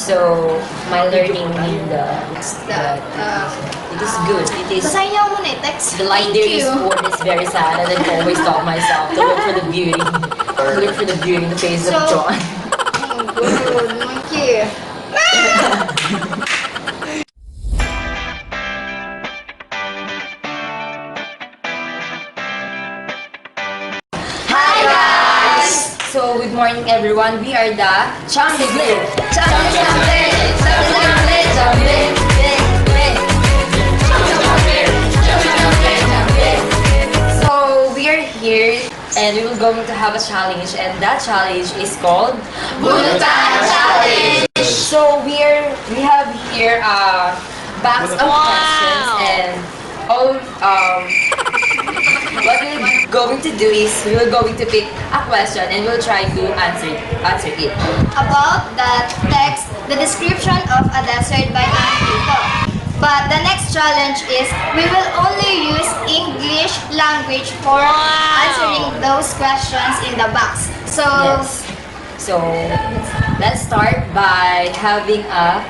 So, my learning in it is good. It is. Basahin niyo muna eh, text. The light there is poor, is very sad, and I always taught myself to look for the beauty. To look for the beauty in the face of John. Oh, good. Monkey. Hi guys! So, good morning everyone. We are the Chamble. So, we are here and we will going to have a challenge, and that challenge is called BUNUTAN Challenge! So, we have here a box of questions, and all what we're going to do is we will going to pick a question and we'll try to answer it. About the text, the description of a desert by Ann Plato. But the next challenge is we will only use English language for answering those questions in the box. So, Yes. So let's start by having a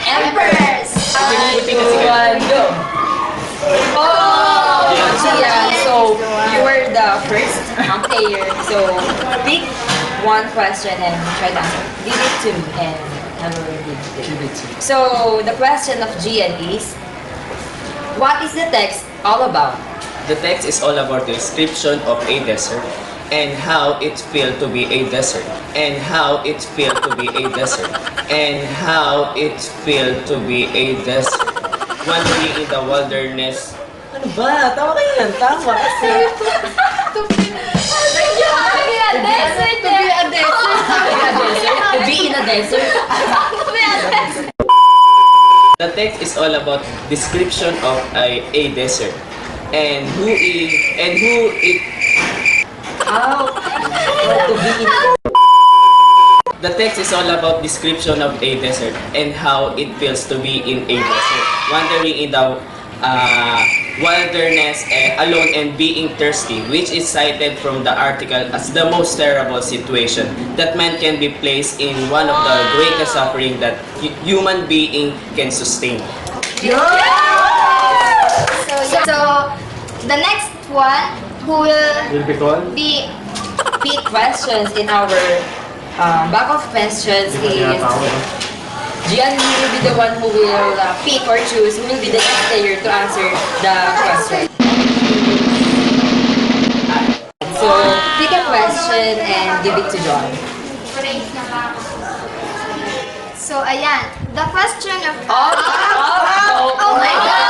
Emperors! One, go! Oh! Yeah, so you were the first player. So pick one question and try to answer. Give it to me and have a review. So the question of Gian is, what is the text all about? The text is all about the description of a desert and how it feels to be a desert and how it feels to be a desert and how it feels to be a desert. Wandering in the wilderness. Ano ba? Tama kayo yan. Tama kasi. To be in a desert. The text is all about description of a desert and who it. To be in The text is all about description of a desert and how it feels to be in a desert. Wandering in the wilderness alone and being thirsty, which is cited from the article as the most terrible situation that man can be placed in, one of the greatest suffering that human being can sustain. So the next one who will be pick questions in our back of questions is Gian will be the one who will pick or choose who will be the next player to answer the question. So pick a question and give it to John. So ayan, the question of Oh my God!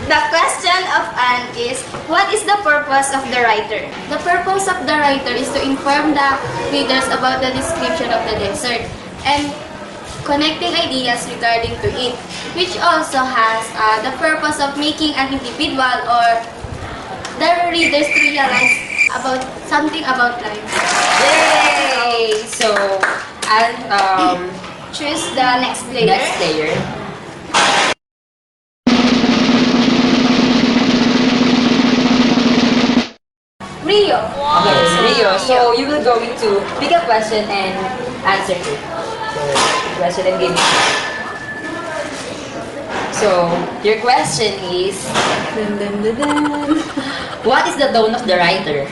The question of Anne is, what is the purpose of the writer? The purpose of the writer is to inform the readers about the description of the desert and connecting ideas regarding to it, which also has the purpose of making an individual or the readers to realize about something about life. Yay! So and Choose the next player. next player. Rio. Okay, Rio. So you will going to pick a question and answer it. So question and give it. So your question is, what is the tone of the writer?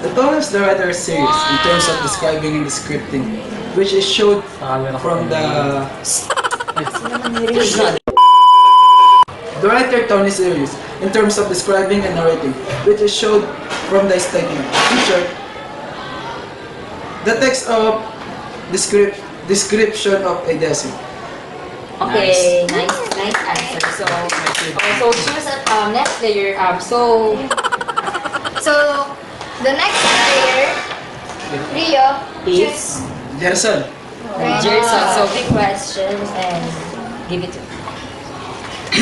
The tone of the writer is serious in terms of describing and descripting, which is showed from the... The writer tone is serious in terms of describing and narrating, which is showed from the statement. In short, the text of description of a desert. Okay, nice answer. So choose a next player. So The next player, Rio, is Gerson. Jerson. So pick questions and give it to.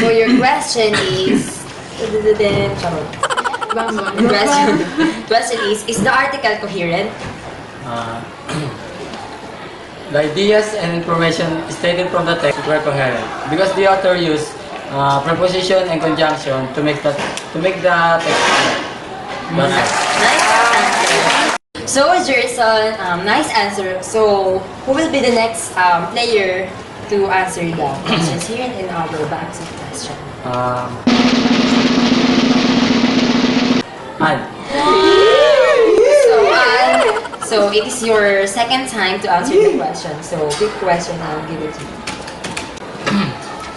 So your question is. Question is the article coherent? The ideas and information stated from the text were coherent because the author used preposition and conjunction to make the text correct. Nice answer. So, Jerson, nice answer. So, who will be the next player to answer the questions here in our box of questions? Ann. So it is your second time to answer the question. So pick question, I'll give it to you.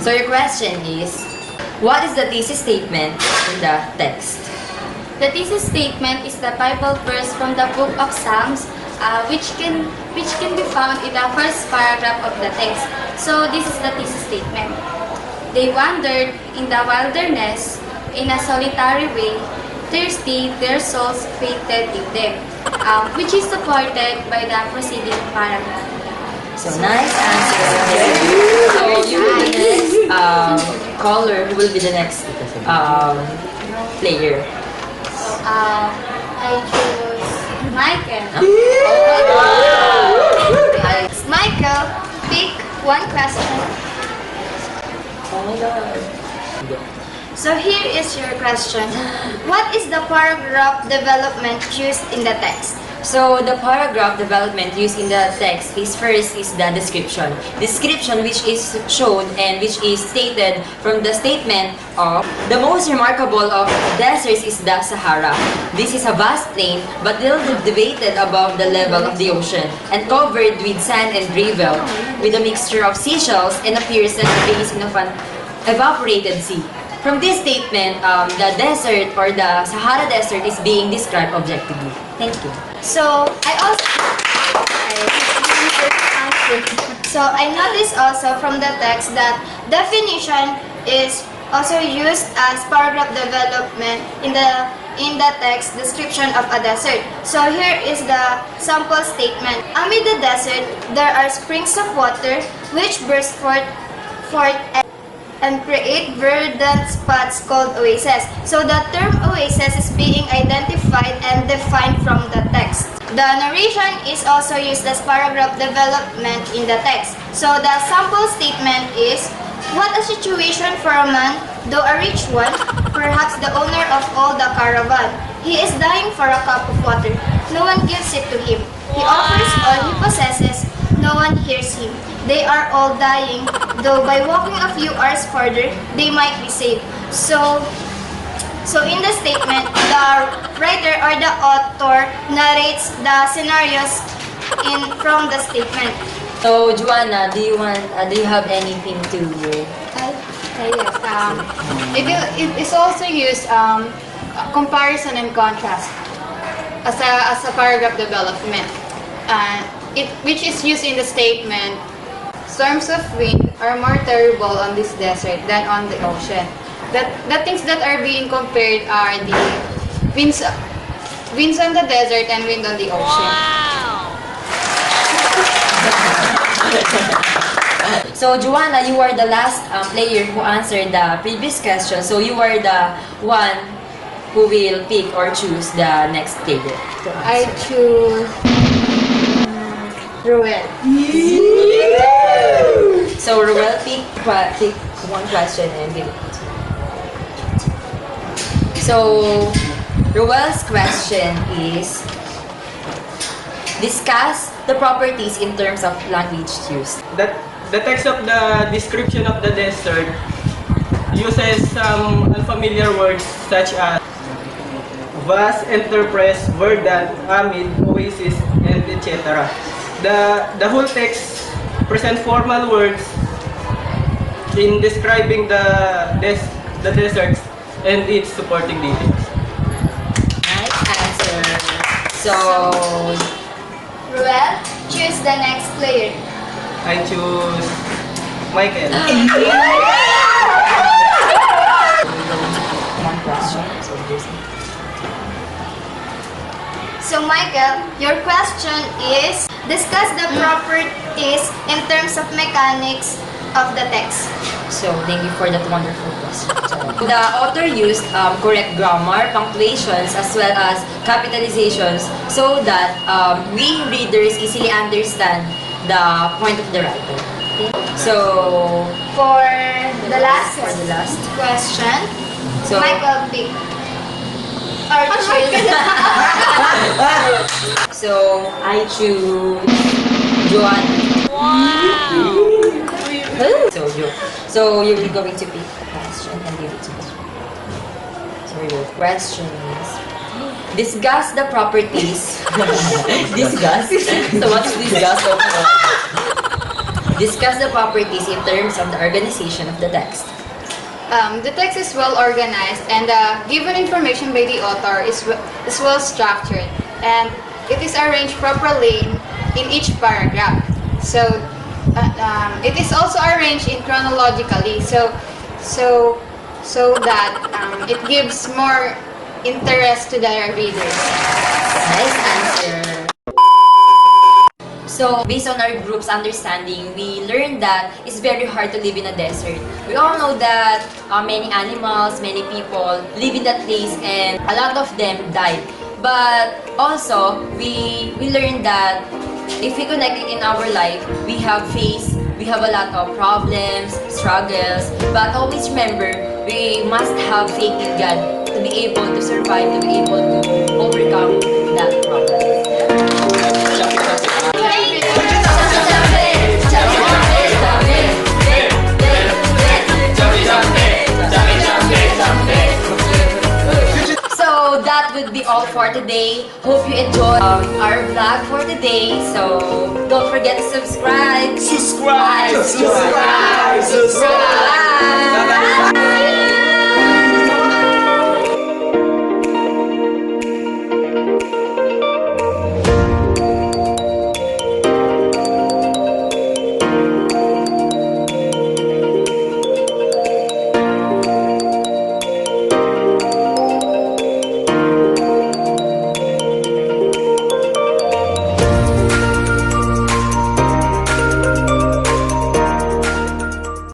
So your question is, what is the thesis statement in the text? The thesis statement is the Bible verse from the book of Psalms, which can be found in the first paragraph of the text. So this is the thesis statement. They wandered in the wilderness in a solitary way. Thirsty, their souls fainted in them, which is supported by the preceding paragraph. So nice answer. So you will be the next caller. Who will be the next player? So I choose Michael. Michael, pick one question. Oh my God. So here is your question. What is the paragraph development used in the text? So the paragraph development used in the text is first is the description. Description which is shown and which is stated from the statement of the most remarkable of deserts is the Sahara. This is a vast plain but little elevated above the level of the ocean and covered with sand and gravel with a mixture of seashells and appears at the basin of an evaporated sea. From this statement, the desert or the Sahara Desert is being described objectively. Thank you. So I noticed also from the text that definition is also used as paragraph development in the text description of a desert. So here is the sample statement. Amid the desert, there are springs of water which burst forth and create verdant spots called oases. So the term oasis is being identified and defined from the text. The narration is also used as paragraph development in the text. So the sample statement is, what a situation for a man, though a rich one, perhaps the owner of all the caravan. He is dying for a cup of water. No one gives it to him. He offers all he possesses. No one hears him. They are all dying, though by walking a few hours further, they might be saved. So in the statement, the writer or the author narrates the scenarios from the statement. So Joanna, do you have anything to? Yes. It is also used comparison and contrast as a paragraph development. Which is used in the statement, storms of wind are more terrible on this desert than on the ocean. The things that are being compared are the winds on the desert and wind on the ocean. So Joanna, you are the last player who answered the previous question. So you are the one who will pick or choose the next player. I choose Ruel. So Ruel, pick one question and give it. So Ruel's question is, discuss the properties in terms of language used. The text of the description of the desert uses some unfamiliar words such as vast, enterprise, verdant, amid, oasis, and etc. The whole text present formal words in describing the deserts and its supporting details. Nice answer. So Ruel, choose the next player. I choose Michael. one question. So this. So Michael, your question is, discuss the properties in terms of mechanics of the text. So thank you for that wonderful question. So, the author used correct grammar, punctuations, as well as capitalizations so that we readers easily understand the point of the writer. Okay? So For the last question, So- Michael pick or choose. So I choose Joanna. Wow. So you're going to pick a question and give it to me. So your question is discuss the properties. Discuss. So what's discuss of? Discuss the properties in terms of the organization of the text. The text is well organized, and the given information by the author is well structured, and it is arranged properly in each paragraph. So it is also arranged in chronologically, so that it gives more interest to the readers. Nice answer. So, based on our group's understanding, we learned that it's very hard to live in a desert. We all know that many animals, many people live in that place and a lot of them died. But also, we learned that if we connect it in our life, we have a lot of problems, struggles, but always remember, we must have faith in God to be able to survive, to be able to overcome that problem. So that would be all for today. Hope you enjoyed our vlog for today. So don't forget to subscribe. Subscribe.